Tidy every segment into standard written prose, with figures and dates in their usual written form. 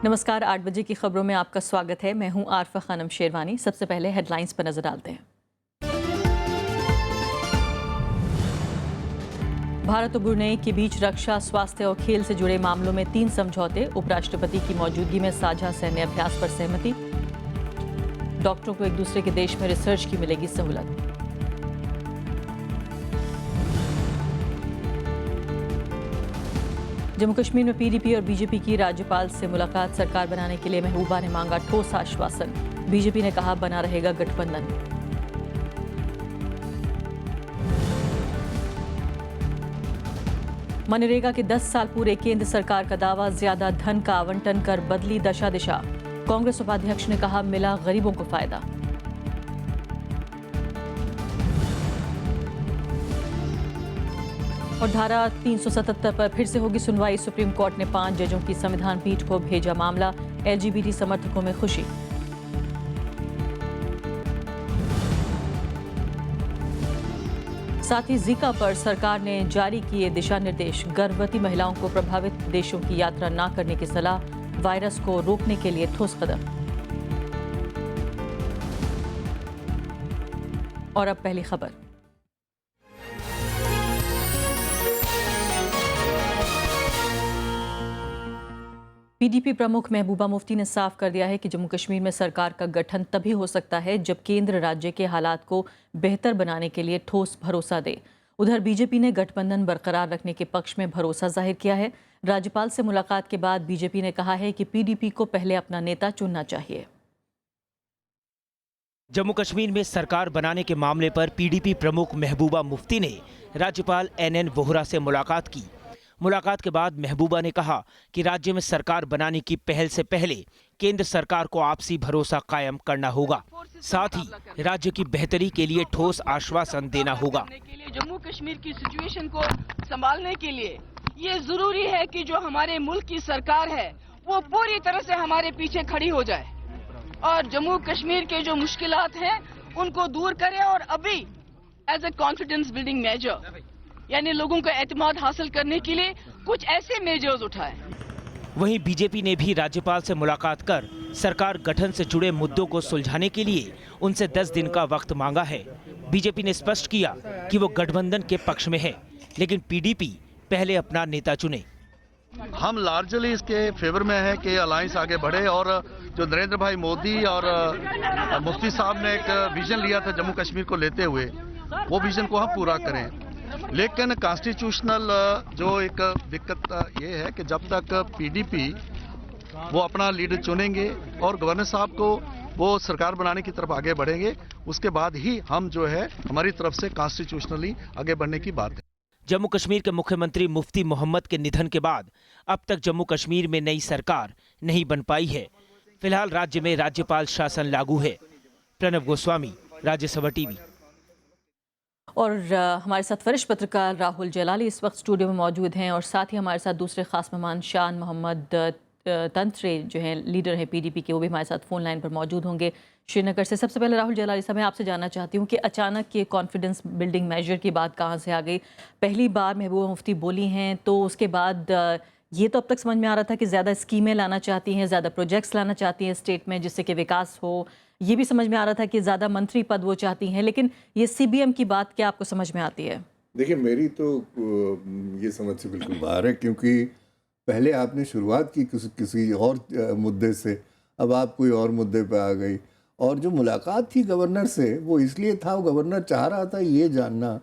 नमस्कार, 8 बजे की खबरों में आपका स्वागत है। मैं हूं आरफा खानम शेरवानी। सबसे पहले हेडलाइंस पर नजर डालते हैं। भारत और ब्रुनेई के बीच रक्षा, स्वास्थ्य और खेल से जुड़े मामलों में 3 समझौते। उपराष्ट्रपति की मौजूदगी में साझा सैन्य अभ्यास पर सहमति। डॉक्टरों को एक दूसरे के देश में रिसर्च की मिलेगी सहूलत। जम्मू कश्मीर में पीडीपी और बीजेपी की राज्यपाल से मुलाकात। सरकार बनाने के लिए महबूबा ने मांगा ठोस आश्वासन। बीजेपी ने कहा बना रहेगा गठबंधन। मनरेगा के 10 साल पूरे, केंद्र सरकार का दावा। ज्यादा धन का आवंटन कर बदली दशा दिशा। कांग्रेस उपाध्यक्ष ने कहा मिला गरीबों को फायदा। और धारा 377 पर फिर से होगी सुनवाई। सुप्रीम कोर्ट ने 5 जजों की संविधान पीठ को भेजा मामला। एलजीबीटी समर्थकों में खुशी। साथ ही जीका पर सरकार ने जारी किए दिशा निर्देश। गर्भवती महिलाओं को प्रभावित देशों की यात्रा न करने की सलाह। वायरस को रोकने के लिए ठोस कदम। और अब पहली खबर। पीडीपी प्रमुख महबूबा मुफ्ती ने साफ कर दिया है कि जम्मू कश्मीर में सरकार का गठन तभी हो सकता है जब केंद्र राज्य के हालात को बेहतर बनाने के लिए ठोस भरोसा दे। उधर बीजेपी ने गठबंधन बरकरार रखने के पक्ष में भरोसा जाहिर किया है। राज्यपाल से मुलाकात के बाद बीजेपी ने कहा है कि पीडीपी को पहले अपना नेता चुनना चाहिए। जम्मू कश्मीर में सरकार बनाने के मामले पर पीडीपी प्रमुख महबूबा मुफ्ती ने राज्यपाल एनएन वोहरा से मुलाकात की। मुलाकात के बाद महबूबा ने कहा कि राज्य में सरकार बनाने की पहल से पहले केंद्र सरकार को आपसी भरोसा कायम करना होगा। साथ ही राज्य की बेहतरी के लिए ठोस आश्वासन देना होगा। जम्मू कश्मीर की सिचुएशन को संभालने के लिए ये जरूरी है कि जो हमारे मुल्क की सरकार है वो पूरी तरह से हमारे पीछे खड़ी हो जाए और जम्मू कश्मीर के जो मुश्किलात हैं उनको दूर करे और अभी as a confidence building measure यानी लोगों का एतमाद हासिल करने के लिए कुछ ऐसे मेजर्स उठाए। वहीं बीजेपी ने भी राज्यपाल से मुलाकात कर सरकार गठन से जुड़े मुद्दों को सुलझाने के लिए उनसे 10 दिन का वक्त मांगा है। बीजेपी ने स्पष्ट किया कि वो गठबंधन के पक्ष में है, लेकिन पीडीपी पहले अपना नेता चुने। हम लार्जली इसके फेवर में है कि अलायंस आगे बढ़े और जो नरेंद्र भाई मोदी और मुफ्ती साहब ने एक विजन लिया था जम्मू कश्मीर को लेते हुए, वो विजन को हम पूरा करें। लेकिन कॉन्स्टिट्यूशनल जो एक दिक्कत ये है कि जब तक पीडीपी वो अपना लीडर चुनेंगे और गवर्नर साहब को वो सरकार बनाने की तरफ आगे बढ़ेंगे, उसके बाद ही हम जो है हमारी तरफ से कॉन्स्टिट्यूशनली आगे बढ़ने की बात है। जम्मू कश्मीर के मुख्यमंत्री मुफ्ती मोहम्मद के निधन के बाद अब तक जम्मू कश्मीर में नई सरकार नहीं बन पाई है। फिलहाल राज्य में राज्यपाल शासन लागू है। प्रणव गोस्वामी, राज्यसभा टीवी। और हमारे साथ वरिष्ठ पत्रकार राहुल जलाली इस वक्त स्टूडियो में मौजूद हैं और साथ ही हमारे साथ दूसरे खास मेहमान शान मोहम्मद तंत्रे जो हैं लीडर हैं पीडीपी के, वो भी हमारे साथ फोन लाइन पर मौजूद होंगे श्रीनगर से। सबसे पहले राहुल जलाली साहब, मैं आपसे जानना चाहती हूँ कि अचानक ये कॉन्फिडेंस बिल्डिंग मेजर की बात कहाँ से आ गई? पहली बार महबूबा मुफ्ती बोली हैं तो उसके बाद ये तो अब तक समझ में आ रहा था कि ज़्यादा स्कीमें लाना चाहती हैं, ज़्यादा प्रोजेक्ट्स लाना चाहती हैं स्टेट में जिससे कि विकास हो। ये भी समझ में आ रहा था कि ज़्यादा मंत्री पद वो चाहती हैं, लेकिन ये सीबीएम की बात क्या आपको समझ में आती है? देखिए, मेरी तो ये समझ से बिल्कुल बाहर है, क्योंकि पहले आपने शुरुआत की किसी और मुद्दे से, अब आप कोई और मुद्दे पे आ गई। और जो मुलाकात थी गवर्नर से वो इसलिए था, वो गवर्नर चाह रहा था ये जानना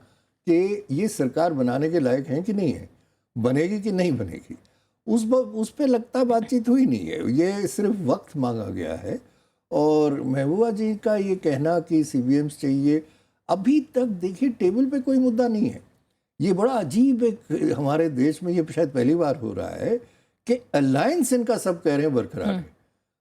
कि ये सरकार बनाने के लायक है कि नहीं है, बनेगी कि नहीं बनेगी। उस पे लगता बातचीत हुई नहीं है, ये सिर्फ वक्त मांगा गया है। और महबूबा जी का ये कहना कि सीबीएम्स चाहिए, अभी तक देखिए टेबल पे कोई मुद्दा नहीं है। ये बड़ा अजीब एक हमारे देश में ये शायद पहली बार हो रहा है कि अलायंस इनका सब कह रहे हैं बरकरार है।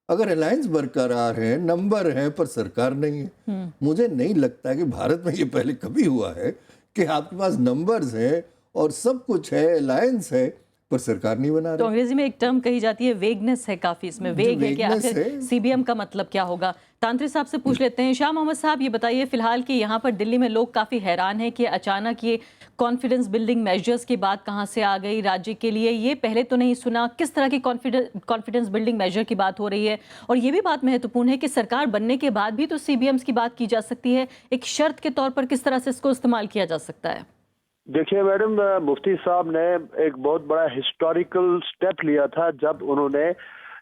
अगर अलायंस बरकरार है, नंबर है, पर सरकार नहीं है। मुझे नहीं लगता कि भारत में ये पहले कभी हुआ है कि आपके पास नंबर्स है और सब कुछ है, अलायंस है, पर सरकार नहीं बना रही। तो अंग्रेजी में एक टर्म कही जाती है वेगनेस है, काफी इसमें वेग है कि आखिर सीबीएम का मतलब क्या होगा। तांत्रिक साहब से पूछ लेते हैं। शाह मोहम्मद साहब, ये बताइए फिलहाल कि यहाँ पर दिल्ली में लोग काफ़ी हैरान हैं कि अचानक ये कॉन्फिडेंस बिल्डिंग मेजर्स की बात कहाँ से आ गई राज्य के लिए। ये पहले तो नहीं सुना। किस तरह की कॉन्फिडेंस बिल्डिंग मेजर की बात हो रही है? और ये भी बात महत्वपूर्ण है कि सरकार बनने के बाद भी तो CBMs की बात की जा सकती है। एक शर्त के तौर पर किस तरह से इसको इस्तेमाल किया जा सकता है? देखिए मैडम, मुफ्ती साहब ने एक बहुत बड़ा हिस्टोरिकल स्टेप लिया था जब उन्होंने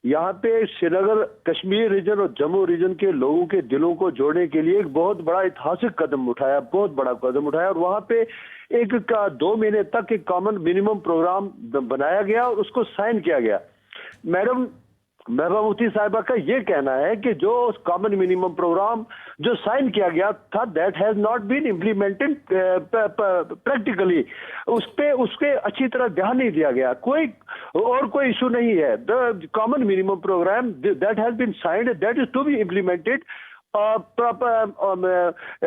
यहाँ पे श्रीनगर, कश्मीर रीजन और जम्मू रीजन के लोगों के दिलों को जोड़ने के लिए एक बहुत बड़ा ऐतिहासिक कदम उठाया, बहुत बड़ा कदम उठाया। और वहाँ पे 2 महीने तक एक कॉमन मिनिमम प्रोग्राम बनाया गया और उसको साइन किया गया। मैडम, महबूबा मुफ्ती साहिबा का ये कहना है कि जो कॉमन मिनिमम प्रोग्राम जो साइन किया गया था, that has not been implemented practically. उसके अच्छी तरह ध्यान नहीं दिया गया। कोई इशू नहीं है। The common minimum programme that has been signed, that is to be implemented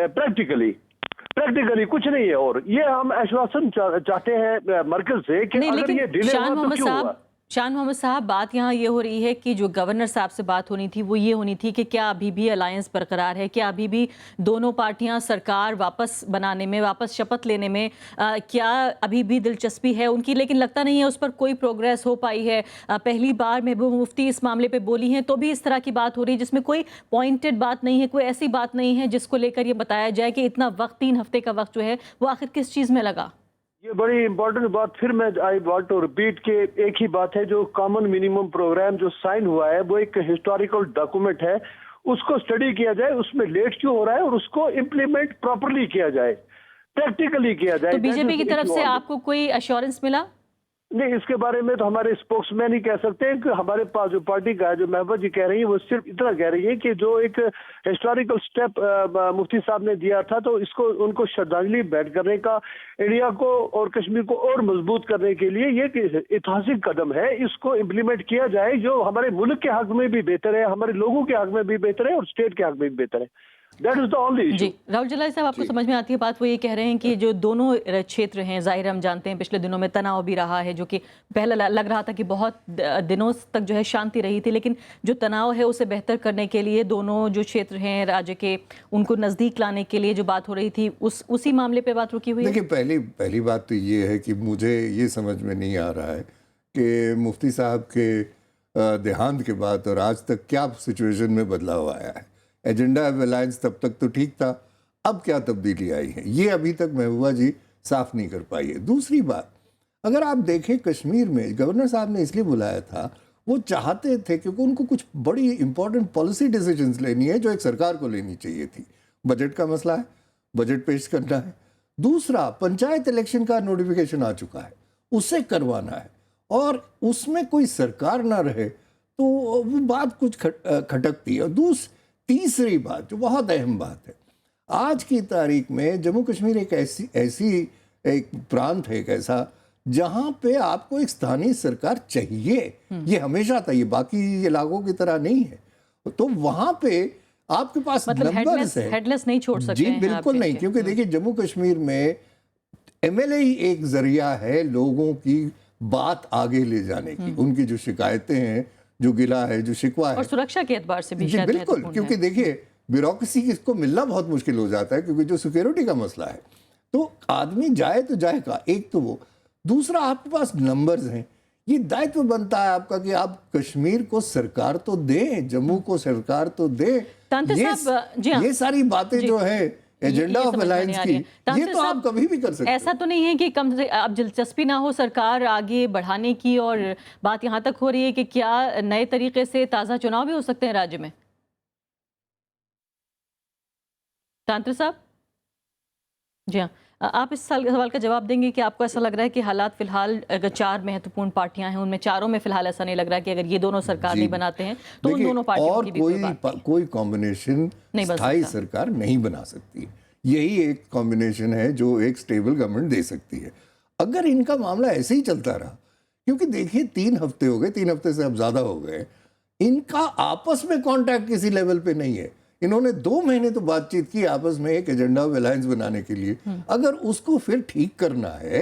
practically कुछ नहीं है। और ये हम आश्वासन चाहते हैं मरकज से कि अगर ये डिले हुआ तो क्यों हुआ। शाह मोहम्मद साहब, बात यहाँ ये हो रही है कि जो गवर्नर साहब से बात होनी थी वो ये होनी थी कि क्या अभी भी अलायंस बरकरार है, क्या अभी भी दोनों पार्टियां सरकार वापस बनाने में, वापस शपथ लेने में क्या अभी भी दिलचस्पी है उनकी? लेकिन लगता नहीं है उस पर कोई प्रोग्रेस हो पाई है। पहली बार महबूबा मुफ्ती इस मामले पे बोली हैं तो भी इस तरह की बात हो रही है जिसमें कोई पॉइंटेड बात नहीं है, कोई ऐसी बात नहीं है जिसको लेकर ये बताया जाए कि इतना वक्त, 3 हफ्ते का वक्त जो है वो आखिर किस चीज़ में लगा। ये बड़ी इंपॉर्टेंट बात फिर मैं आई वांट टू रिपीट के एक ही बात है, जो कॉमन मिनिमम प्रोग्राम जो साइन हुआ है वो एक हिस्टोरिकल डॉक्यूमेंट है। उसको स्टडी किया जाए, उसमें लेट क्यों हो रहा है और उसको इम्प्लीमेंट प्रॉपरली किया जाए, प्रैक्टिकली किया जाए। तो बीजेपी की तरफ से आपको कोई अश्योरेंस मिला? नहीं, इसके बारे में तो हमारे स्पोक्समैन ही कह सकते हैं कि हमारे पास जो पार्टी का है, जो महबूबा जी कह रही है, वो सिर्फ इतना कह रही है कि जो एक हिस्टोरिकल स्टेप मुफ्ती साहब ने दिया था तो इसको उनको श्रद्धांजलि भेंट करने का, इंडिया को और कश्मीर को और मजबूत करने के लिए ये ऐतिहासिक कदम है। इसको इम्प्लीमेंट किया जाए जो हमारे मुल्क के हक में भी बेहतर है, हमारे लोगों के हक में भी बेहतर है और स्टेट के हक में भी बेहतर है। That is the only issue. जी, राहुल जलाली साहब, आपको समझ में आती है बात? वो ये कह रहे हैं कि जो दोनों क्षेत्र हैं, जाहिर हम जानते हैं पिछले दिनों में तनाव भी रहा है, जो कि पहले लग रहा था कि बहुत दिनों तक जो है शांति रही थी, लेकिन जो तनाव है उसे बेहतर करने के लिए दोनों जो क्षेत्र हैं राज्य के, उनको नज़दीक लाने के लिए जो बात हो रही थी उसी मामले पे बात रुकी हुई है। देखिए, पहली बात तो ये है कि मुझे ये समझ में नहीं आ रहा है कि मुफ्ती साहब के देहांत के बाद और आज तक क्या सिचुएशन में बदलाव आया है। एजेंडा ऑफ अलायंस तब तक तो ठीक था, अब क्या तब्दीली आई है ये अभी तक महबूबा जी साफ नहीं कर पाई है। दूसरी बात, अगर आप देखें कश्मीर में गवर्नर साहब ने इसलिए बुलाया था, वो चाहते थे क्योंकि उनको कुछ बड़ी इंपॉर्टेंट पॉलिसी डिसीजंस लेनी है जो एक सरकार को लेनी चाहिए थी। बजट का मसला है, बजट पेश करना है। दूसरा, पंचायत इलेक्शन का नोटिफिकेशन आ चुका है, उसे करवाना है, और उसमें कोई सरकार ना रहे तो वो बात कुछ खटकती है। और तीसरी बात जो बहुत अहम बात है, आज की तारीख में जम्मू कश्मीर एक ऐसी एक प्रांत है, एक ऐसा जहां पे आपको एक स्थानीय सरकार चाहिए। ये हमेशा था, ये बाकी इलाकों की तरह नहीं है। तो वहां पे आपके पास मतलब नंबर्स है, हेडलेस नहीं छोड़ सकते जी बिल्कुल नहीं, क्योंकि देखिए जम्मू कश्मीर में MLA ही एक जरिया है लोगों की बात आगे ले जाने की, उनकी जो शिकायतें हैं, जो गिला है, जो शिकवा है, और सुरक्षा के एतबार से भी जी बिल्कुल, क्योंकि देखिए ब्यूरोक्रेसी को मिलना बहुत मुश्किल हो जाता है, क्योंकि जो सिक्योरिटी का मसला है, तो आदमी जाए तो जाएगा। एक तो वो, दूसरा आपके पास नंबर्स हैं। ये दायित्व बनता है आपका कि आप कश्मीर को सरकार तो दें, जम्मू को सरकार तो दें। ये सारी बातें जो है एजेंडा ऑफ अलायंस की, ये तो आप कभी भी कर सकते हैं। ऐसा तो नहीं है कि कम से अब दिलचस्पी ना हो सरकार आगे बढ़ाने की, और बात यहाँ तक हो रही है कि क्या नए तरीके से ताज़ा चुनाव भी हो सकते हैं राज्य में? तांत्रिक साहब, जी हाँ, आप इस सवाल का जवाब देंगे कि आपको ऐसा लग रहा है कि हालात फिलहाल, अगर 4 महत्वपूर्ण पार्टियां हैं उनमें चारों में फिलहाल ऐसा नहीं लग रहा है कि अगर ये दोनों सरकार नहीं बनाते हैं तो उन दोनों पार्टियों की भी कोई कॉम्बिनेशन स्थायी सरकार नहीं बना सकती। यही एक कॉम्बिनेशन है जो एक स्टेबल गवर्नमेंट दे सकती है। अगर इनका मामला ऐसे ही चलता रहा, क्योंकि देखिए 3 हफ्ते हो गए, 3 हफ्ते से अब ज्यादा हो गए, इनका आपस में कॉन्टैक्ट किसी लेवल पे नहीं है। इन्होंने 2 महीने तो बातचीत की आपस में एक एजेंडा ऑफ अलायंस बनाने के लिए। अगर उसको फिर ठीक करना है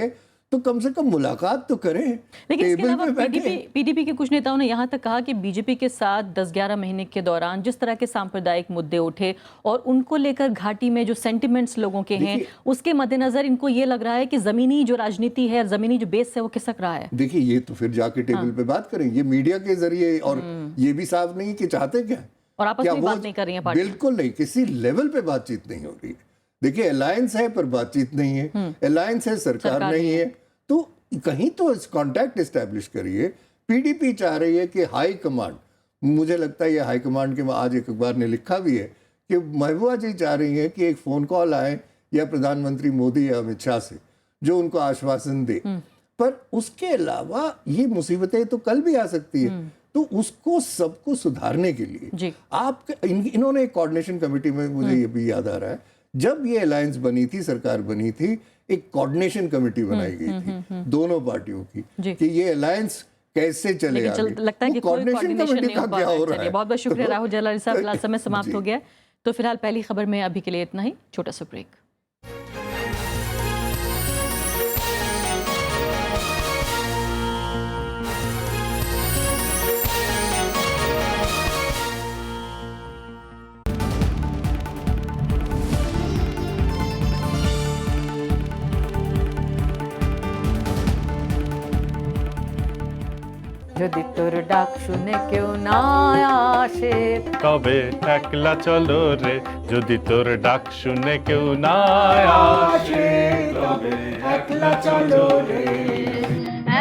तो कम से कम मुलाकात तो करें, लेकिन इसके टेबल अलावा पे बैठे। पीडीपी के कुछ नेताओं ने यहाँ तक कहा कि बीजेपी के साथ 10-11 महीने के दौरान जिस तरह के सांप्रदायिक मुद्दे उठे और उनको लेकर घाटी में जो सेंटिमेंट्स लोगों के हैं, उसके मद्देनजर इनको ये लग रहा है कि जमीनी जो राजनीति है, जमीनी जो बेस है वो खिसक रहा है। देखिए, ये तो फिर जाके टेबल पे बात करें, ये मीडिया के जरिए, और ये भी साफ नहीं कि चाहते क्या, और आपस क्या में वो बात नहीं कर रही है पार्टी। बिल्कुल नहीं, किसी लेवल पे बातचीत नहीं हो रही है। देखिए, अलायंस है पर बातचीत नहीं है, अलायंस है सरकार नहीं है, तो कहीं तो कांटेक्ट एस्टेब्लिश करिए। पीडीपी चाह रही है कि हाई कमांड, मुझे लगता है ये हाई कमांड के, आज एक अखबार ने लिखा भी है कि महबूबा जी चाह रही है कि एक फोन कॉल आए या प्रधानमंत्री मोदी या अमित शाह से जो उनको आश्वासन दे, पर उसके अलावा ये मुसीबतें तो कल भी आ सकती है। तो उसको सबको सुधारने के लिए आप इन्होंने एक कोऑर्डिनेशन कमेटी में, मुझे ये भी याद आ रहा है, जब ये अलायंस बनी थी, सरकार बनी थी, एक कोऑर्डिनेशन कमेटी बनाई गई थी दोनों पार्टियों की कि ये अलायंस कैसे चले आगे। लगता है कि कोई कोऑर्डिनेशन नहीं हो पा रहा है। चलिए, बहुत बहुत शुक्रिया राहुल जलाली साहब, फिलहाल समय समाप्त हो गया है। तो फिलहाल पहली खबर में अभी के लिए इतना ही, छोटा सा ब्रेक। যদি তোর ডাক শুনে কেউ না আসে, তবে একলা চলো রে, যদি তোর ডাক শুনে কেউ না আসে, তবে একলা চলো রে,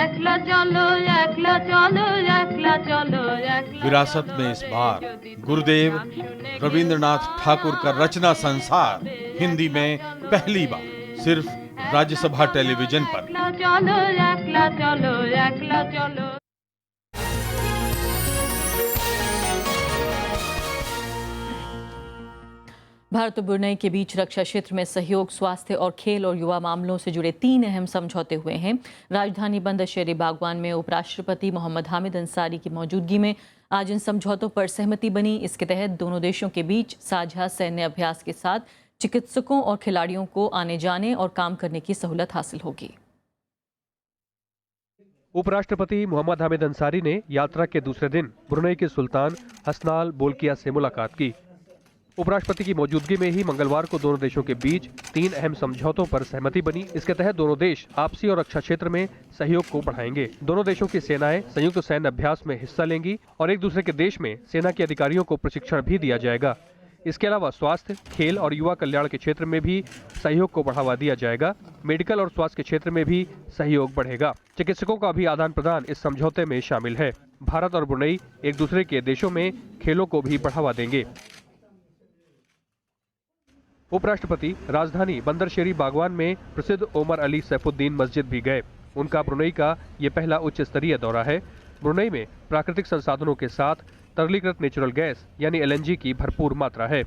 একলা চলো, একলা চলো, একলা चलो, একলা। विरासत में इस बार गुरुदेव रविंद्रनाथ ठाकुर का रचना संसार हिंदी में पहली बार सिर्फ राज्यसभा टेलीविजन पर। একলা চলো, একলা চলো, একলা চলো। भारत और ब्रुनेई के बीच रक्षा क्षेत्र में सहयोग, स्वास्थ्य और खेल और युवा मामलों से जुड़े 3 अहम समझौते हुए हैं। राजधानी बंदर शेर बागवान में उपराष्ट्रपति मोहम्मद हामिद अंसारी की मौजूदगी में आज इन समझौतों पर सहमति बनी। इसके तहत दोनों देशों के बीच साझा सैन्य अभ्यास के साथ चिकित्सकों और खिलाड़ियों को आने जाने और काम करने की सहूलत हासिल होगी। उपराष्ट्रपति मोहम्मद हामिद अंसारी ने यात्रा के दूसरे दिन ब्रुनेई के सुल्तान हसनाल बोल्किया से मुलाकात की। उपराष्ट्रपति की मौजूदगी में ही मंगलवार को दोनों देशों के बीच 3 अहम समझौतों पर सहमति बनी। इसके तहत दोनों देश आपसी और रक्षा क्षेत्र में सहयोग को बढ़ाएंगे। दोनों देशों की सेनाएं संयुक्त सैन्य अभ्यास में हिस्सा लेंगी और एक दूसरे के देश में सेना के अधिकारियों को प्रशिक्षण भी दिया जाएगा। इसके अलावा स्वास्थ्य, खेल और युवा कल्याण के क्षेत्र में भी सहयोग को बढ़ावा दिया जाएगा। मेडिकल और स्वास्थ्य के क्षेत्र में भी सहयोग बढ़ेगा। चिकित्सकों का भी आदान प्रदान इस समझौते में शामिल है। भारत और ब्रुनेई एक दूसरे के देशों में खेलों को भी बढ़ावा देंगे। उपराष्ट्रपति राजधानी बंदरशेरी बागवान में प्रसिद्ध ओमर अली सैफुद्दीन मस्जिद भी गए। उनका ब्रुनेई का ये पहला उच्च स्तरीय दौरा है। ब्रुनेई में प्राकृतिक संसाधनों के साथ तरलीकृत नेचुरल गैस यानी LNG की भरपूर मात्रा है।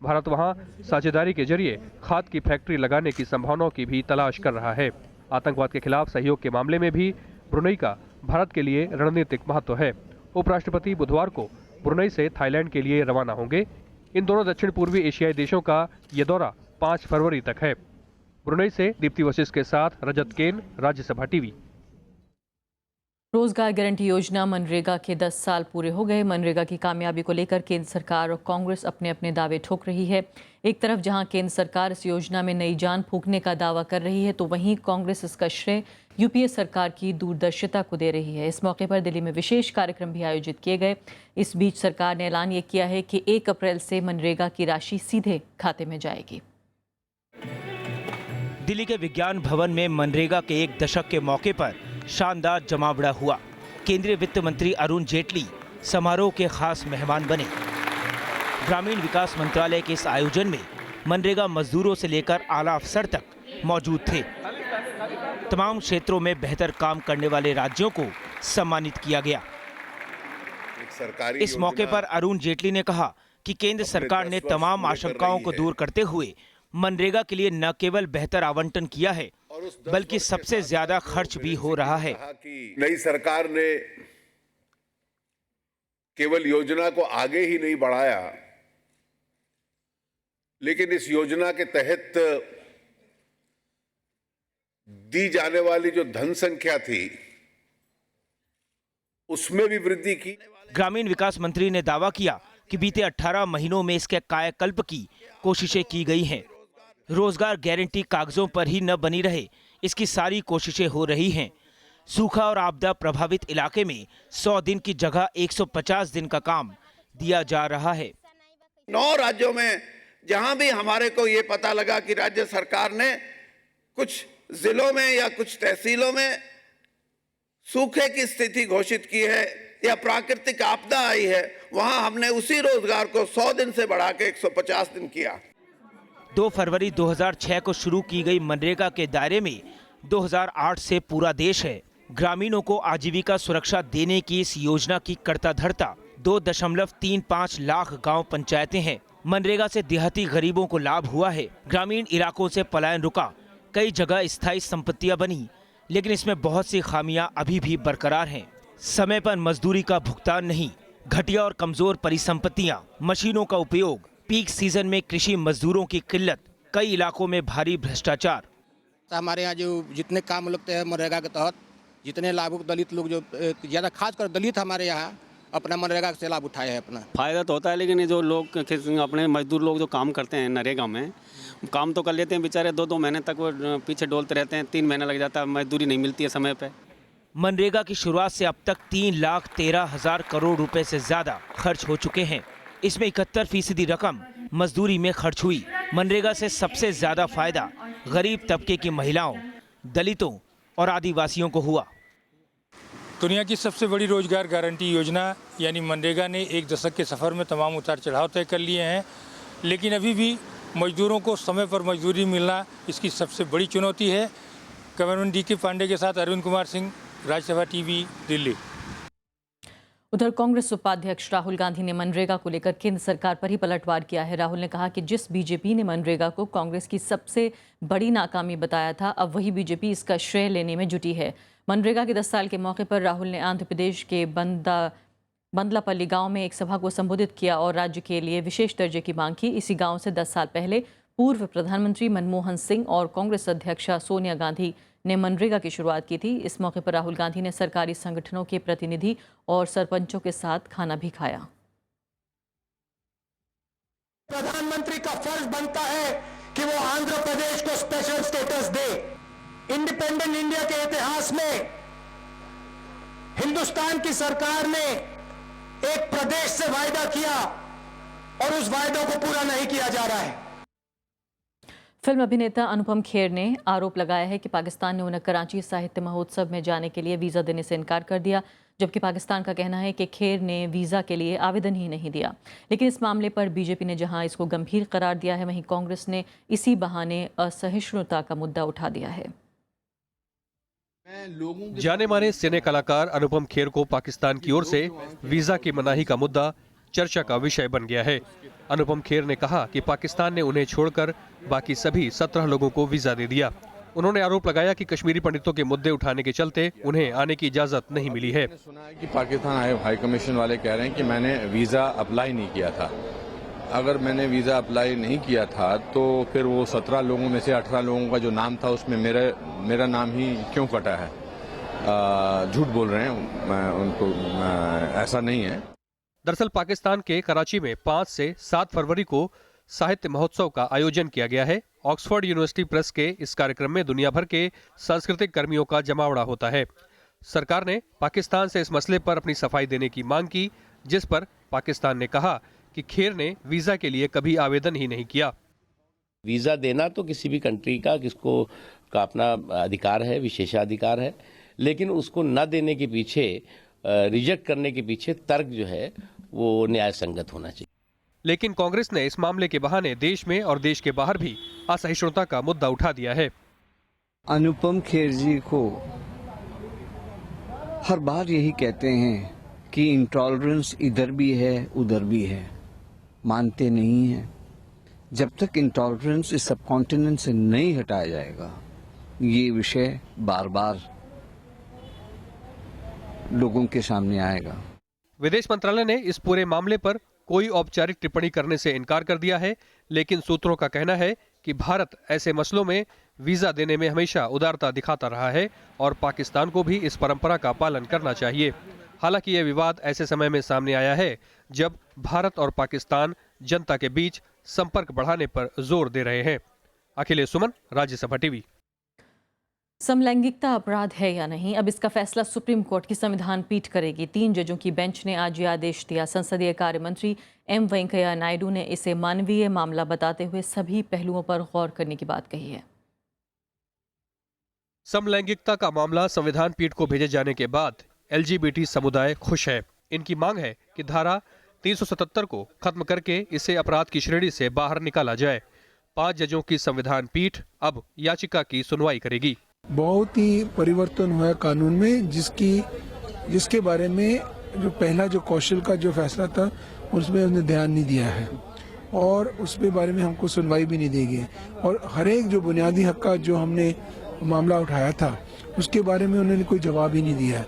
भारत वहां साझेदारी के जरिए खाद की फैक्ट्री लगाने की संभावनाओं की भी तलाश कर रहा है। आतंकवाद के खिलाफ सहयोग के मामले में भी ब्रुनेई का भारत के लिए रणनीतिक महत्व है। उपराष्ट्रपति बुधवार को ब्रुनेई से थाईलैंड के लिए रवाना होंगे। इन दोनों दक्षिण पूर्वी एशियाई देशों का ये दौरा 5 फरवरी तक है। ब्रुनेई से दीप्ति वशिष्ठ के साथ रजत केन, राज्यसभा टीवी। रोजगार गारंटी योजना मनरेगा के 10 साल पूरे हो गए। मनरेगा की कामयाबी को लेकर केंद्र सरकार और कांग्रेस अपने अपने दावे ठोक रही है। एक तरफ जहां केंद्र सरकार इस योजना में नई जान फूंकने का दावा कर रही है, तो वहीं कांग्रेस इसका श्रेय यूपीए सरकार की दूरदर्शिता को दे रही है। इस मौके पर दिल्ली में विशेष कार्यक्रम भी आयोजित किए गए। इस बीच सरकार ने ऐलान ये किया है कि 1 अप्रैल से मनरेगा की राशि सीधे खाते में जाएगी। दिल्ली के विज्ञान भवन में मनरेगा के 1 दशक के मौके पर शानदार जमावड़ा हुआ। केंद्रीय वित्त मंत्री अरुण जेटली समारोह के खास मेहमान बने। ग्रामीण विकास मंत्रालय के इस आयोजन में मनरेगा मजदूरों से लेकर आला अफसर तक मौजूद थे। तमाम क्षेत्रों में बेहतर काम करने वाले राज्यों को सम्मानित किया गया। इस मौके पर अरुण जेटली ने कहा कि केंद्र सरकार ने तमाम आशंकाओं को दूर करते हुए मनरेगा के लिए न केवल बेहतर आवंटन किया है, बल्कि सबसे ज्यादा खर्च भी हो रहा है। नई सरकार ने केवल योजना को आगे ही नहीं बढ़ाया, लेकिन इस योजना के तहत दी जाने वाली जो धन संख्या थी उसमें भी वृद्धि की। ग्रामीण विकास मंत्री ने दावा किया कि बीते 18 महीनों में इसके कायाकल्प की कोशिशें की गई हैं। रोजगार गारंटी कागजों पर ही न बनी रहे, इसकी सारी कोशिशें हो रही हैं। सूखा और आपदा प्रभावित इलाके में 100 दिन की जगह 150 दिन का काम दिया जा रहा है। 9 राज्यों में जहां भी हमारे को ये पता लगा कि राज्य सरकार ने कुछ जिलों में या कुछ तहसीलों में सूखे की स्थिति घोषित की है या प्राकृतिक आपदा आई है, वहां हमने उसी रोजगार को 100 दिन से बढ़ा के 150 दिन किया। 2 फरवरी 2006 को शुरू की गई मनरेगा के दायरे में 2008 से पूरा देश है। ग्रामीणों को आजीविका सुरक्षा देने की इस योजना की कर्ता धर्ता 2.35 लाख गांव पंचायतें हैं। मनरेगा से देहाती गरीबों को लाभ हुआ है। ग्रामीण इलाकों से पलायन रुका, कई जगह स्थायी संपत्तियां बनी, लेकिन इसमें बहुत सी खामियां अभी भी बरकरार हैं। समय पर मजदूरी का भुगतान नहीं, घटिया और कमजोर परिसंपत्तियां, मशीनों का उपयोग, पीक सीजन में कृषि मजदूरों की किल्लत, कई इलाकों में भारी भ्रष्टाचार। हमारे यहाँ जो जितने काम लगते हैं मनरेगा के तहत, जितने लाभुक दलित लोग जो ज़्यादा खासकर दलित हमारे यहाँ अपना मनरेगा से लाभ उठाए हैं। अपना फायदा तो होता है, लेकिन ये जो लोग अपने मजदूर लोग जो काम करते हैं नरेगा में, काम तो कर लेते हैं बेचारे, 2-2 महीने तक वो पीछे डोलते रहते हैं, 3 महीना लग जाता है, मजदूरी नहीं मिलती है समय पे। मनरेगा की शुरुआत से अब तक 3,13,000 करोड़ रुपए से ज्यादा खर्च हो चुके हैं। इसमें 71% रकम मजदूरी में खर्च हुई। मनरेगा से सबसे ज्यादा फायदा गरीब तबके की महिलाओं, दलितों और आदिवासियों को हुआ। दुनिया की सबसे बड़ी रोजगार गारंटी योजना यानी मनरेगा ने 1 दशक के सफ़र में तमाम उतार चढ़ाव तय कर लिए हैं, लेकिन अभी भी मजदूरों को समय पर मजदूरी मिलना इसकी सबसे बड़ी चुनौती है। कैमरामैन DK पांडे के साथ अरविंद कुमार सिंह, राज्यसभा TV, दिल्ली। उधर कांग्रेस उपाध्यक्ष राहुल गांधी ने मनरेगा को लेकर केंद्र सरकार पर ही पलटवार किया है। राहुल ने कहा कि जिस बीजेपी ने मनरेगा को कांग्रेस की सबसे बड़ी नाकामी बताया था, अब वही बीजेपी इसका श्रेय लेने में जुटी है। मनरेगा के 10 साल के मौके पर राहुल ने आंध्र प्रदेश के बंदलापल्ली गांव में एक सभा को संबोधित किया और राज्य के लिए विशेष दर्जे की मांग की। इसी गांव से 10 साल पहले पूर्व प्रधानमंत्री मनमोहन सिंह और कांग्रेस अध्यक्षा सोनिया गांधी ने मनरेगा की शुरुआत की थी। इस मौके पर राहुल गांधी ने सरकारी संगठनों के प्रतिनिधि और सरपंचों के साथ खाना भी खाया। प्रधानमंत्री का फर्ज बनता है कि वो आंध्र प्रदेश को स्पेशल स्टेटस दे। इंडिपेंडेंट इंडिया के इतिहास में हिंदुस्तान की सरकार ने एक प्रदेश से वायदा किया और उस वायदे को पूरा नहीं किया जा रहा है। फिल्म अभिनेता अनुपम खेर ने आरोप लगाया है कि पाकिस्तान ने उन्हें कराची साहित्य महोत्सव में जाने के लिए वीज़ा देने से इनकार कर दिया, जबकि पाकिस्तान का कहना है कि खेर ने वीज़ा के लिए आवेदन ही नहीं दिया। लेकिन इस मामले पर बीजेपी ने जहां इसको गंभीर करार दिया है, वहीं कांग्रेस ने इसी बहाने असहिष्णुता का मुद्दा उठा दिया है। जाने माने सिने कलाकार अनुपम खेर को पाकिस्तान की ओर से वीजा की मनाही का मुद्दा चर्चा का विषय बन गया है। अनुपम खेर ने कहा कि पाकिस्तान ने उन्हें छोड़कर बाकी सभी 17 लोगों को वीजा दे दिया। उन्होंने आरोप लगाया कि कश्मीरी पंडितों के मुद्दे उठाने के चलते उन्हें आने की इजाजत नहीं मिली है। सुना है कि पाकिस्तान हाई कमीशन वाले कह रहे हैं कि मैंने वीजा अप्लाई नहीं किया था। अगर मैंने वीजा अप्लाई नहीं किया था तो फिर वो 17 लोगों में से 18 लोगों का जो नाम था उसमें मेरा नाम ही क्यों कटा है? झूठ बोल रहे हैं, उनको ऐसा नहीं है। दरअसल पाकिस्तान के कराची में 5 से 7 फरवरी को साहित्य महोत्सव का आयोजन किया गया है। ऑक्सफोर्ड यूनिवर्सिटी प्रेस के इस कार्यक्रम में दुनिया भर के सांस्कृतिक कर्मियों का जमावड़ा होता है। सरकार ने पाकिस्तान से इस मसले पर अपनी सफाई देने की मांग की, जिस पर पाकिस्तान ने कहा कि खेर ने वीजा के लिए कभी आवेदन ही नहीं किया। वीजा देना तो किसी भी कंट्री का का अपना अधिकार है, विशेषाधिकार है, लेकिन उसको न देने के पीछे, रिजेक्ट करने के पीछे तर्क जो है वो न्याय संगत होना चाहिए। लेकिन कांग्रेस ने इस मामले के बहाने देश में और देश के बाहर भी असहिष्णुता का मुद्दा उठा दिया है। अनुपम खेर जी को हर बार यही कहते हैं कि इंटॉलरेंस इधर भी है उधर भी है, मानते नहीं हैं। जब तक इंटॉलरेंस इस सब कॉन्टिनेंट से नहीं हटाया जाएगा, ये विषय बार बार लोगों के सामने आएगा। विदेश मंत्रालय ने इस पूरे मामले पर कोई औपचारिक टिप्पणी करने से इनकार कर दिया है, लेकिन सूत्रों का कहना है कि भारत ऐसे मसलों में वीजा देने में हमेशा उदारता दिखाता रहा है और पाकिस्तान को भी इस परंपरा का पालन करना चाहिए। हालांकि यह विवाद ऐसे समय में सामने आया है जब भारत और पाकिस्तान जनता के बीच संपर्क बढ़ाने पर जोर दे रहे हैं। अखिलेश सुमन, राज्यसभा टीवी। समलैंगिकता अपराध है या नहीं, अब इसका फैसला सुप्रीम कोर्ट की संविधान पीठ करेगी। 3 जजों की बेंच ने आज ये आदेश दिया। संसदीय कार्य मंत्री एम वेंकैया नायडू ने इसे मानवीय मामला बताते हुए सभी पहलुओं पर गौर करने की बात कही है। समलैंगिकता का मामला संविधान पीठ को भेजे जाने के बाद LGBT समुदाय खुश है। इनकी मांग है कि धारा 377 को खत्म करके इसे अपराध की श्रेणी से बाहर निकाला जाए। 5 जजों की संविधान पीठ अब याचिका की सुनवाई करेगी। बहुत ही परिवर्तन हुआ कानून में, जिसके बारे में जो पहला जो कौशल का जो फैसला था उसमें उसने ध्यान नहीं दिया है और उसके बारे में हमको सुनवाई भी नहीं दी गई और हर एक जो बुनियादी हक का जो हमने मामला उठाया था उसके बारे में उन्होंने कोई जवाब ही नहीं दिया।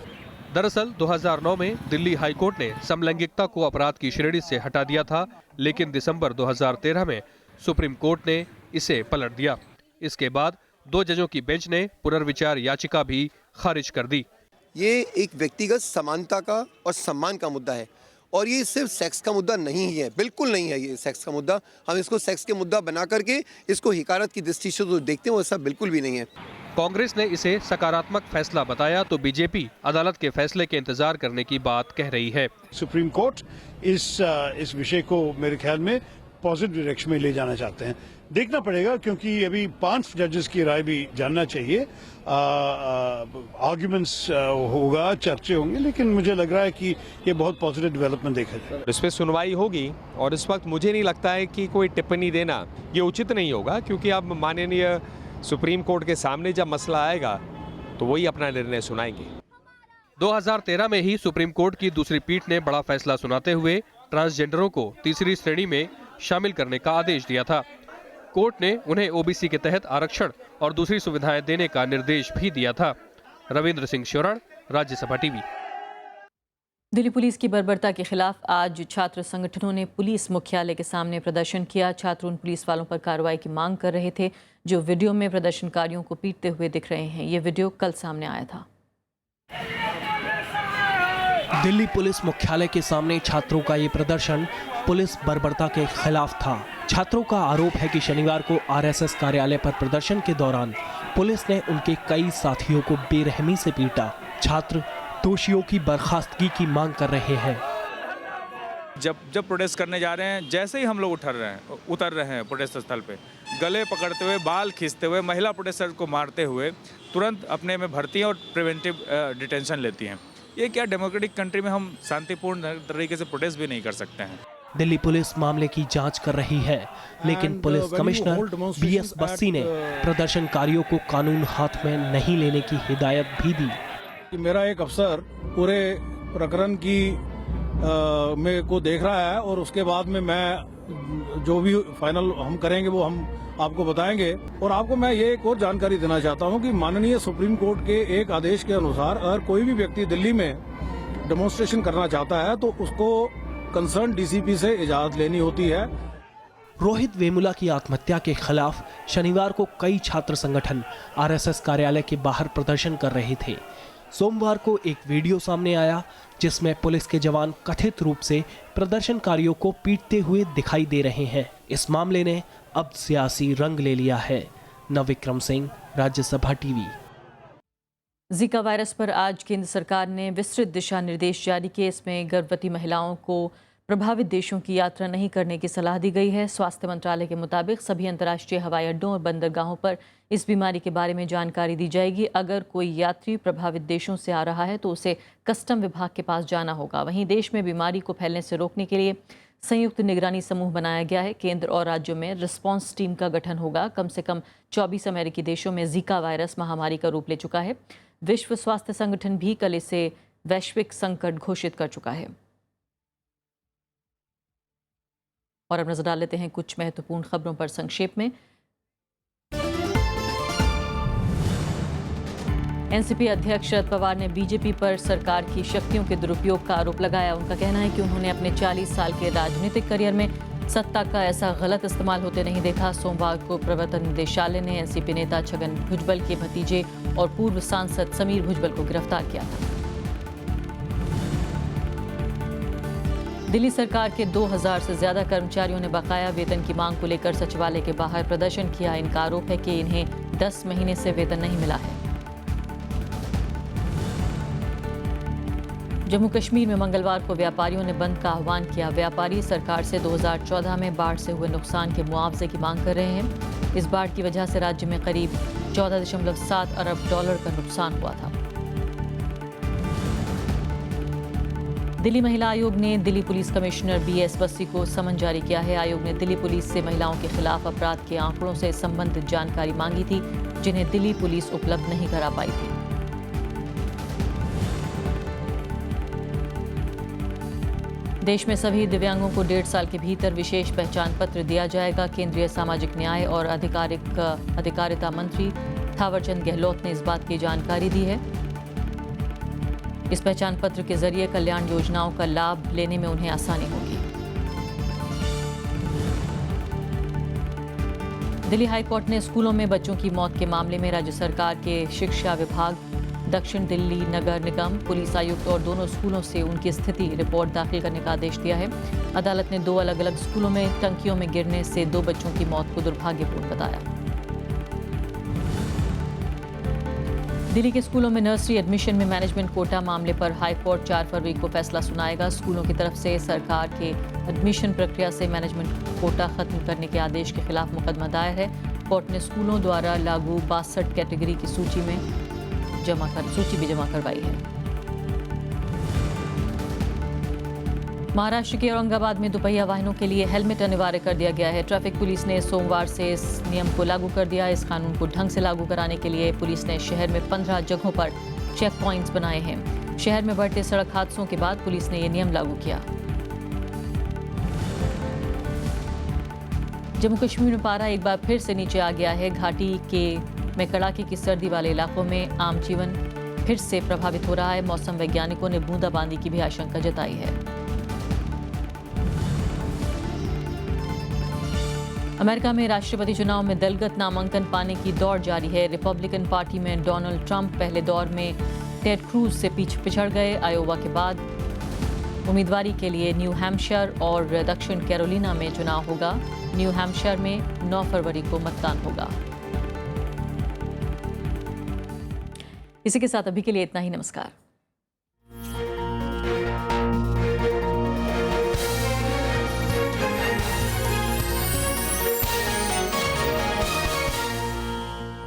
दरअसल 2009 में दिल्ली हाई कोर्ट ने समलैंगिकता को अपराध की श्रेणी से हटा दिया था, लेकिन दिसंबर 2013 में सुप्रीम कोर्ट ने इसे पलट दिया। इसके बाद 2 जजों की बेंच ने पुनर्विचार याचिका भी खारिज कर दी। ये एक व्यक्तिगत समानता का और सम्मान का मुद्दा है और ये सिर्फ सेक्स का मुद्दा नहीं है, बिल्कुल नहीं है ये सेक्स का मुद्दा। हम इसको सेक्स के मुद्दा बना करके इसको हिकारत की दृष्टि से जो देखते हैं वो ऐसा बिल्कुल भी नहीं है। कांग्रेस ने इसे सकारात्मक फैसला बताया तो बीजेपी अदालत के फैसले के इंतजार करने की बात कह रही है। सुप्रीम कोर्ट इस विषय को मेरे ख्याल में पॉजिटिव डायरेक्शन में ले जाना चाहते हैं। देखना पड़ेगा क्योंकि अभी 5 जजेस की राय भी जानना चाहिए। आर्ग्यूमेंट्स होगा, चर्चे होंगे, लेकिन मुझे लग रहा है कि ये बहुत पॉजिटिव डेवलपमेंट देखा जाए। इस पर सुनवाई होगी और इस वक्त मुझे नहीं लगता है कि कोई टिप्पणी देना ये उचित नहीं होगा, क्योंकि अब माननीय सुप्रीम कोर्ट के सामने जब मसला आएगा तो वही अपना निर्णय सुनाएंगे। 2013 में ही सुप्रीम कोर्ट की दूसरी पीठ ने बड़ा फैसला सुनाते हुए ट्रांसजेंडरों को तीसरी श्रेणी में शामिल करने का आदेश दिया था। कोर्ट ने उन्हें ओबीसी के तहत आरक्षण और दूसरी सुविधाएं देने का निर्देश भी दिया था। रविंद्र सिंह शोरण, राज्यसभा टीवी। दिल्ली पुलिस की बर्बरता के खिलाफ आज छात्र संगठनों ने पुलिस मुख्यालय के सामने प्रदर्शन किया। छात्र उन पुलिस वालों पर कार्रवाई की मांग कर रहे थे जो वीडियो में प्रदर्शनकारियों को पीटते हुए दिख रहे हैं। ये वीडियो कल सामने आया था। दिल्ली पुलिस मुख्यालय के सामने छात्रों का ये प्रदर्शन पुलिस बर्बरता के खिलाफ था। छात्रों का आरोप है कि शनिवार को आरएसएस कार्यालय पर प्रदर्शन के दौरान पुलिस ने उनके कई साथियों को बेरहमी से पीटा। छात्र दोषियों की बर्खास्तगी की मांग कर रहे हैं। जब प्रोटेस्ट करने जा रहे हैं, जैसे ही हम लोग उतर रहे हैं प्रोटेस्ट स्थल पे, गले पकड़ते हुए, बाल खींचते हुए, महिला प्रोटेस्टर को मारते हुए तुरंत अपने में भर्ती और प्रिवेंटिव डिटेंशन लेती हैं। ये क्या डेमोक्रेटिक कंट्री में हम शांतिपूर्ण तरीके से प्रोटेस्ट भी नहीं कर सकते हैं? दिल्ली पुलिस मामले की जांच कर रही है, लेकिन पुलिस कमिश्नर बीएस बस्सी ने प्रदर्शनकारियों को कानून हाथ में नहीं लेने की हिदायत भी दी। मेरा एक अफसर पूरे प्रकरण की में को देख रहा है और उसके बाद में मैं जो भी फाइनल हम करेंगे वो हम आपको बताएंगे। और आपको मैं ये एक और जानकारी देना चाहता हूँ कि माननीय सुप्रीम कोर्ट के एक आदेश के अनुसार अगर कोई भी व्यक्ति दिल्ली में डेमोन्स्ट्रेशन करना चाहता है तो उसको कंसर्न डीसीपी से इजाजत लेनी होती है। रोहित वेमुला की आत्महत्या के खिलाफ शनिवार को कई छात्र संगठन आरएसएस कार्यालय के बाहर प्रदर्शन कर रहे थे। सोमवार को एक वीडियो सामने आया जिसमें पुलिस के जवान कथित रूप से प्रदर्शनकारियों को पीटते हुए दिखाई दे रहे हैं। इस मामले ने अब सियासी रंग ले लिया है। Navvikram Singh, Rajya Sabha TV. Zika virus पर आज केंद्र सरकार ने विस्तृत दिशा निर्देश जारी किए। इसमें गर्भवती महिलाओं को प्रभावित देशों की यात्रा नहीं करने की सलाह दी गई है। स्वास्थ्य मंत्रालय के मुताबिक सभी अंतर्राष्ट्रीय हवाई अड्डों और बंदरगाहों पर इस बीमारी के बारे में जानकारी दी जाएगी। अगर कोई यात्री प्रभावित देशों से आ रहा है तो उसे कस्टम विभाग के पास जाना होगा। वहीं देश में बीमारी को फैलने से रोकने के लिए संयुक्त निगरानी समूह बनाया गया है। केंद्र और राज्यों में रिस्पांस टीम का गठन होगा। कम से कम 24 अमेरिकी देशों में जीका वायरस महामारी का रूप ले चुका है। विश्व स्वास्थ्य संगठन भी कल इसे वैश्विक संकट घोषित कर चुका है। और अब नजर डाल लेते हैं कुछ महत्वपूर्ण खबरों पर संक्षेप में। एनसीपी अध्यक्ष शरद पवार ने बीजेपी पर सरकार की शक्तियों के दुरुपयोग का आरोप लगाया। उनका कहना है कि उन्होंने अपने 40 साल के राजनीतिक करियर में सत्ता का ऐसा गलत इस्तेमाल होते नहीं देखा। सोमवार को प्रवर्तन निदेशालय ने एनसीपी नेता छगन भुजबल के भतीजे और पूर्व सांसद समीर भुजबल को गिरफ्तार किया था। दिल्ली सरकार के 2000 से ज्यादा कर्मचारियों ने बकाया वेतन की मांग को लेकर सचिवालय के बाहर प्रदर्शन किया। इनका आरोप है कि इन्हें 10 महीने से वेतन नहीं मिला है। जम्मू कश्मीर में मंगलवार को व्यापारियों ने बंद का आह्वान किया। व्यापारी सरकार से 2014 में बाढ़ से हुए नुकसान के मुआवजे की मांग कर रहे हैं। इस बाढ़ की वजह से राज्य में करीब 14.7 अरब डॉलर का नुकसान हुआ था। दिल्ली महिला आयोग ने Delhi police commissioner BS Bassi को समन जारी किया है। आयोग ने दिल्ली पुलिस से महिलाओं के खिलाफ अपराध के आंकड़ों से संबंधित जानकारी मांगी थी, जिन्हें दिल्ली पुलिस उपलब्ध नहीं करा पाई थी। देश में सभी दिव्यांगों को 1.5 साल के भीतर विशेष पहचान पत्र दिया जाएगा। केंद्रीय सामाजिक न्याय और अधिकारिता मंत्री थावरचंद गहलोत ने इस बात की जानकारी दी है। इस पहचान पत्र के जरिए कल्याण योजनाओं का लाभ लेने में उन्हें आसानी होगी। दिल्ली हाईकोर्ट ने स्कूलों में बच्चों की मौत के मामले में राज्य सरकार के शिक्षा विभाग, दक्षिण दिल्ली नगर निगम, पुलिस आयुक्त और दोनों स्कूलों से उनकी स्थिति रिपोर्ट दाखिल करने का आदेश दिया है। अदालत ने 2 अलग-अलग स्कूलों में टंकियों में गिरने से 2 बच्चों की मौत को दुर्भाग्यपूर्ण बताया। दिल्ली के स्कूलों में नर्सरी एडमिशन में मैनेजमेंट कोटा मामले पर हाईकोर्ट 4 फरवरी को फैसला सुनाएगा। स्कूलों की तरफ से सरकार के एडमिशन प्रक्रिया से मैनेजमेंट कोटा खत्म करने के आदेश के खिलाफ मुकदमा दायर है। कोर्ट ने स्कूलों द्वारा लागू 62 कैटेगरी की सूची भी जमा करवाई है। महाराष्ट्र के औरंगाबाद में दोपहिया वाहनों के लिए हेलमेट अनिवार्य कर दिया गया है। ट्रैफिक पुलिस ने सोमवार से इस नियम को लागू कर दिया। इस कानून को ढंग से लागू कराने के लिए पुलिस ने शहर में 15 जगहों पर चेक पॉइंट्स बनाए हैं। शहर में बढ़ते सड़क हादसों के बाद पुलिस ने यह नियम लागू किया। जम्मू कश्मीर में पारा एक बार फिर से नीचे आ गया है। घाटी में कड़ाके की सर्दी वाले इलाकों में आम जीवन फिर से प्रभावित हो रहा है। मौसम वैज्ञानिकों ने बूंदाबांदी की भी आशंका जताई है। अमेरिका में राष्ट्रपति चुनाव में दलगत नामांकन पाने की दौड़ जारी है। रिपब्लिकन पार्टी में डोनाल्ड ट्रंप पहले दौर में टेड क्रूज से पिछड़ गए। आयोवा के बाद उम्मीदवारी के लिए न्यू हैम्पशायर और दक्षिण कैरोलिना में चुनाव होगा। न्यू हैम्पशायर में 9 फरवरी को मतदान होगा। इसी के साथ अभी के लिए इतना ही। नमस्कार।